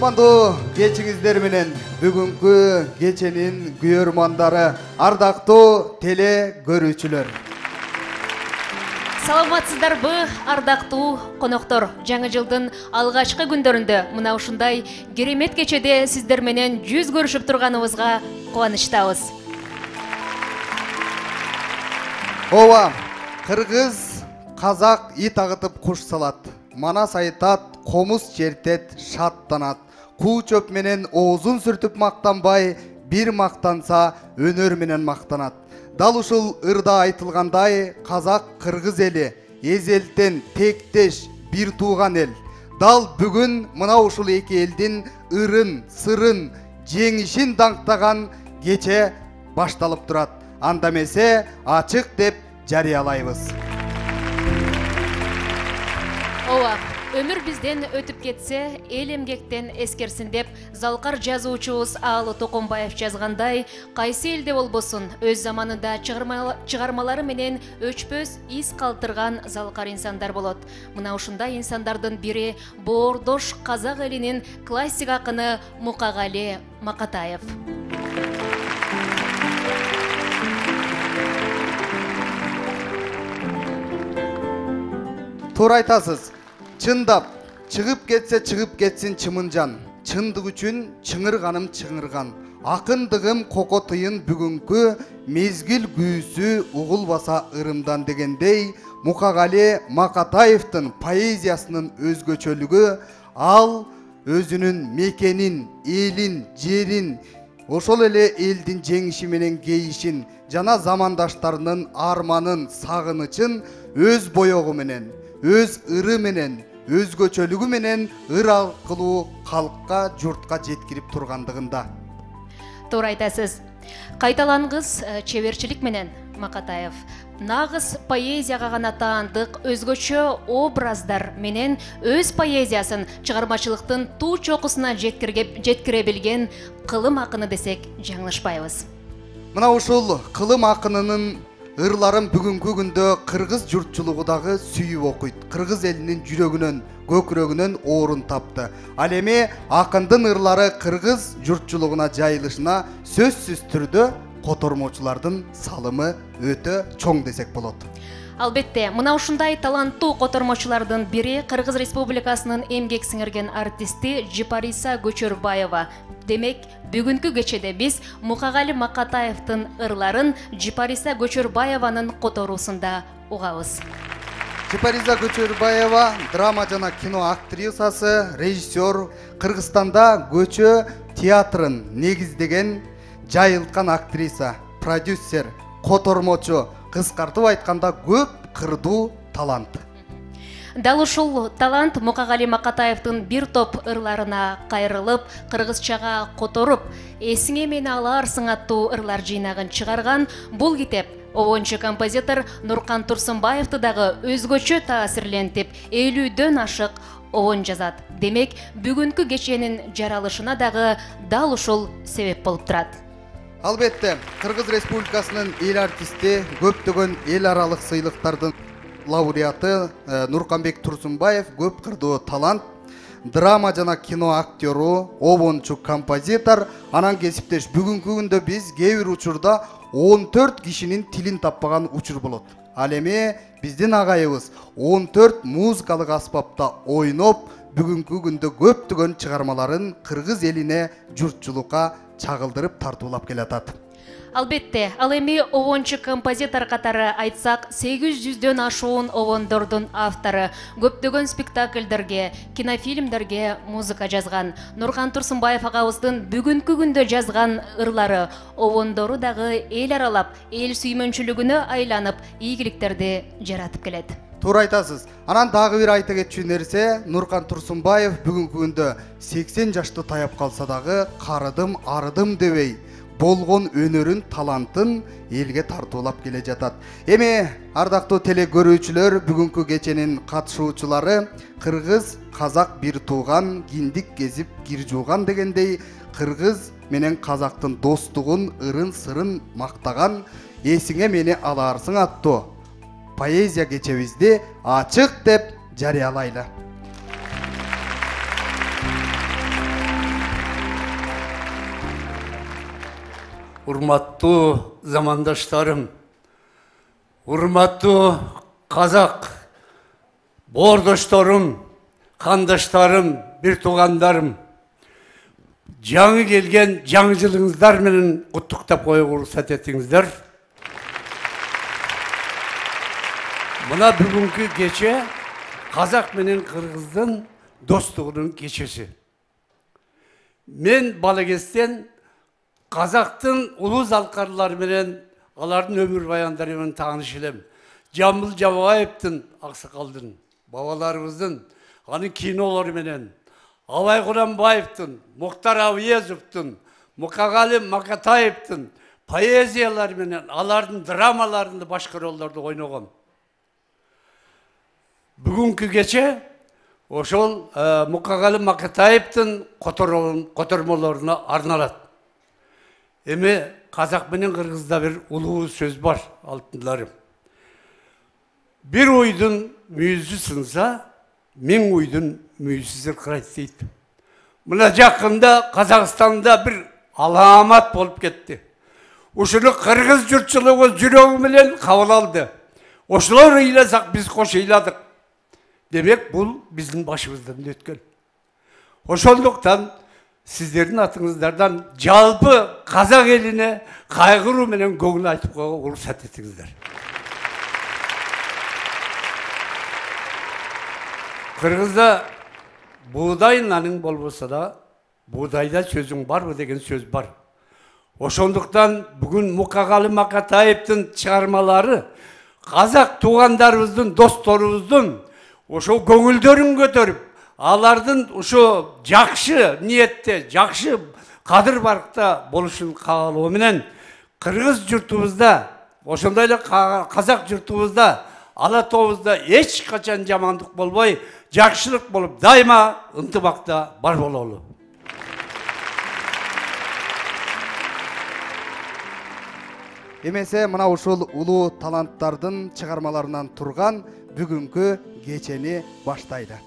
Кутмандуу кечиңиздер менен бүгүнкү кеченин күйөрмандары, ардактуу теле көрүүчүлөр. Саламатсыздарбы, ардактуу коноктор. Жаңы жылдын алгачкы күндөрүндө мына ушундай керемет кечеде сиздер менен жүз көрүшүп турганыбызга кубанычтабыз. Ооба, кыргыз, казак ит агытып куш салат. Манас айтат, комуз чертет, шаттанат. Куу чөп менен оозун сүртүп мактанбай, бир мактанса өнөр менен мактанат. Дал ушул ырда айтылгандай, казак кыргыз эли эзелтен тектеш бир тууган эл. Дал бүгүн мына ушул эки элдин ырын, сырын, жеңишин даңктаган кече башталып турат. Анда эмесе ачык деп жарыялайбыз. Ооба, өмүр бизден өтүп кетсе, эл эмгектен эскерсин деп залкар жазуучубуз Аалы Токонбаев жазгандай, кайсы элде болбосун өз заманында чыгармалары менен өчпөс из калтырган залкар инсандар болот. Мына ушундай инсандардын бири боордош казак элинин классик акыны Мукагали Макатаев. Туура айтасыз. Чындап, чыгып кетсе чыгып кетсин чымынжан. Чындык үчүн чыңырганым чыңырган. Акындыгым кокотыйын бүгүнкү мезгил күйүүсү угулбаса ырымдан дегендей, Мукагали Макатаевдин поэзиясынын өзгөчөлүгү ал өзүнүн мекенин, элин, жерин, ошол эле элдин жеңиши менен кейишин жана замандаштарынын арманын, сагынычын өз боёгу менен, өз ыры менен, өзгөчөлүгү менен ыр аркылуу калкка, журтка жеткирип тургандыгында. Туура айтасыз. Кайталангыс чеберчилик менен Макатаев нагыз поэзияга гана таандык өзгөчө образдар менен өз поэзиясын чыгармачылыктын туу чокусуна жеткире билген кылым акыны десек жаңылышпайбыз. Мына ушул кылым акынынын ырларын бүгүнкү күндө кыргыз журтчулугу дагы сүйүп окуйт. Кыргыз элинин жүрөгүнөн, көкүрөгүнөн орун тапты. Ал эми акындын ырлары кыргыз журтчулугуна жайылышына сөзсүз түрдө котормочулардын салымы өтө чоң десек болот. Албетте, мына ушундай таланттуу котормочулардын бири Кыргыз Республикасынын эмгек сиңирген артисти Жипариса Көчөрбаева. Демек, бүгүнкү кечеде биз Мукагали Макатаевдин ырларын Жипариса Көчөрбаеванын которуусунда угабыз. Жипариса Көчөрбаева драма жана кино актрисасы, режиссер, Кыргызстанда көчө театрын негиздеген, жайылткан актриса, продюсер, котормочу, кыскартып айтканда көп кырдуу талант. Дал ушул талант Мукагали Макатаевдин бир топ ырларына кайрылып, кыргызчага которуп, эсиңе мени аларсың аттуу ырлар жыйнагын чыгарган. Бул китеп обончу композитор Нуркан Турсунбаевди дагы өзгөчө таасирлентип, 50дөн ашык обон жазат. Демек, бүгүнкү кеченин жаралышына дагы дал ушул себеп болуп турат. Албетте, Кыргыз Республикасынын эл артисти, көптөгөн эл аралык сыйлыктардын лауреаты Нурканбек Турсунбаев көп кырдуу талант, драма жана кино актеру, обончу композитор, анан кесиптеш. Бүгүнкү күндө биз кээ бир учурда 14 кишинин тилин таппаган учур болот. Ал эми биздин агайыбыз 14 музыкалык аспапта ойноп, бүгүнкү күндө көптөгөн чыгармаларын кыргыз элине, журтчулукка чагылдырып тартуулап келатат. Албетте, ал эми обончу композитор катары айтсак, 800дөн ашуун обондордун автору, көптөгөн спектакльдерге, кинофильмдерге музыка жазган. Нуркан Турсунбаев агабыздын бүгүнкү күндө жазган ырлары, обондору дагы эл аралап, эл сүймөнчүлүгүнө айланып, ийгиликтерди жаратып келет. Туура айтасыз. Анан дагы бир айта кетчү нерсе, Нуркан Турсунбаев бүгүнкү күндө 80 жашты таяп калса дагы карыдым, арыдым дебей, болгон өнөрүн, талантын элге тартуулап келе жатат. Эми ардактуу теле көрүүчүлөр, бүгүнкү кеченин катышуучулары кыргыз, казак бир тууган, киндик кезип кир жууган дегендей, кыргыз менен казактын достугун, ырын сырын мактаган эсиңе мени аларсың аттуу поэзия кечебизди ачык деп жарыялайлы. Урматтуу замандаштарым, урматтуу казак боордошторум, кандаштарым, бир туугандарым, жаңы келген жаңы жылыңыздар менен куттуктап коюуга уруксат этиңиздер. Мына бүгүнкү кече казак менен кыргыздын достугунун кечеси. Мен бала кезден казактын улуу залкарлары менен алардын өмүр баяндары менен тааныш элем. Жамбыл Жабаевдин, аксакалдын, бабаларыбыздын анын кинолору менен, Абай Куранбаевдин, Муктар Абыезовдун, Мукагали Макатаевдин поэзиялары менен, алардын драмаларында башка ролдорду ойногом. Бүгүнкү кече ошол Мукагали Макатаевдин котормолоруна арналат. Эми казак менен кыргызда бир улуу сөз бар, алтындарым. Бир уйдун мүйүзү сынса, миң уйдун мүйүзү зыркырайт дейт. Мына жакында Казакстанда бир аламат болуп кетти. Ушуну кыргыз журтчулугу жүрөгү менен кабыл алды. Ошолор ыйласак биз кош ыйладык. Демек бул биздин башыбыздан өткөн. Ошондуктан сиздердин атыңыздардан жалпы казак элине кайгыруу менен көңүл айтып коюуга уруксат этиңиздер. Кыргызда буğday наның болбосо да, буğдайда сөзүң барбы деген сөз бар. Ошондуктан бүгүн Мукагали Макатаевдин чыгармалары казак туугандарыбыздын, досторубуздун ошо көңүлдөрүн көтөрүп, алардын ошо жакшы ниетте, жакшы кадыр баркта болушун каалоо менен кыргыз журтубузда, ошондой эле казак журтубузда, ала тобузда эч качан жамандык болбой, жакшылык болуп, дайыма ынтымакта бар бололу. Эмесе мына ушул улуу таланттардын чыгармаларынан турган бүгүнкү кечени баштайды.